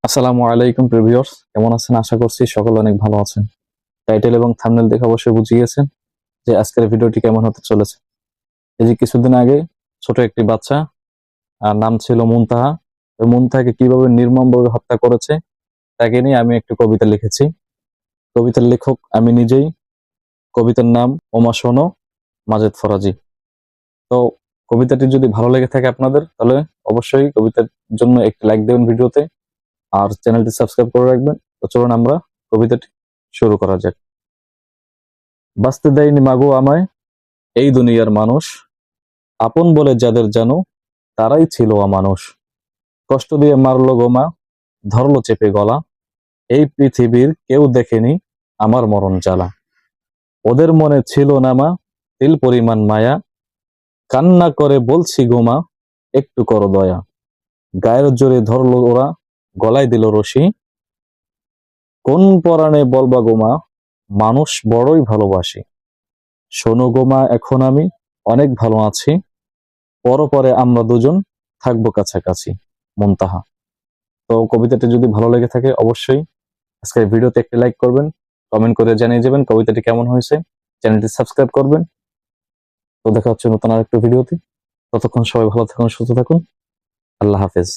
আসসালামু আলাইকুম প্রিভিউয়ার্স, কেমন আছেন? আশা করছি সকলে অনেক ভালো আছেন। টাইটেল এবং থাম্বনেল দেখে অবশ্যই বুঝে গেছেন যে আজকের ভিডিওটি কেমন হতে চলেছে। এই যে কিছুদিন আগে ছোট একটি বাচ্চা, আর নাম ছিল মুনতাহা, ওই মুনতাহাকে কিভাবে নির্মমভাবে হত্যা করেছে তাকে নিয়ে আমি একটি কবিতা লিখেছি। কবিতার লেখক আমি নিজেই। কবিতার নাম ওমা শোনো মাজেদ ফরাজি। তো কবিতাটি যদি ভালো লেগে থাকে আপনাদের, তাহলে অবশ্যই কবিতার জন্য একটি লাইক দেবেন ভিডিওতে, আর চ্যানেলটি সাবস্ক্রাইব করে রাখবেন। তো চলুন আমরা কবিতাটি শুরু করা যাক। বাঁচতে দেয়নি মাগো আমায় এই দুনিয়ার মানুষ, আপন বলে যাদের জানো তারাই ছিল অমানুষ। কষ্ট দিয়ে মারলো গোমা, ধরলো চেপে গলা, এই পৃথিবীর কেউ দেখেনি আমার মরণ জ্বালা। ওদের মনে ছিল না মা তিল পরিমাণ মায়া, কান্না করে বলছি গোমা একটু করো দয়া। গায়ের জোরে ধরলো ওরা, গলায় দিল রশি, কোন পরাণে বলবা গোমা মানুষ বড়ই ভালোবাসি। শোনো গোমা এখন আমি অনেক ভালো আছি, পরপরে আমরা দুজন থাকবো কাছাকাছি। মুনতাহা। তো কবিতাটি যদি ভালো লেগে থাকে অবশ্যই আজকের ভিডিওতে একটি লাইক করবেন, কমেন্ট করে জানিয়ে যাবেন কবিতাটি কেমন হয়েছে, চ্যানেলটি সাবস্ক্রাইব করবেন। তো দেখা হচ্ছে নতুন আরেকটা ভিডিওতে। ততক্ষণ সবাই ভালো থাকুন, সুস্থ থাকুন। আল্লাহ হাফেজ।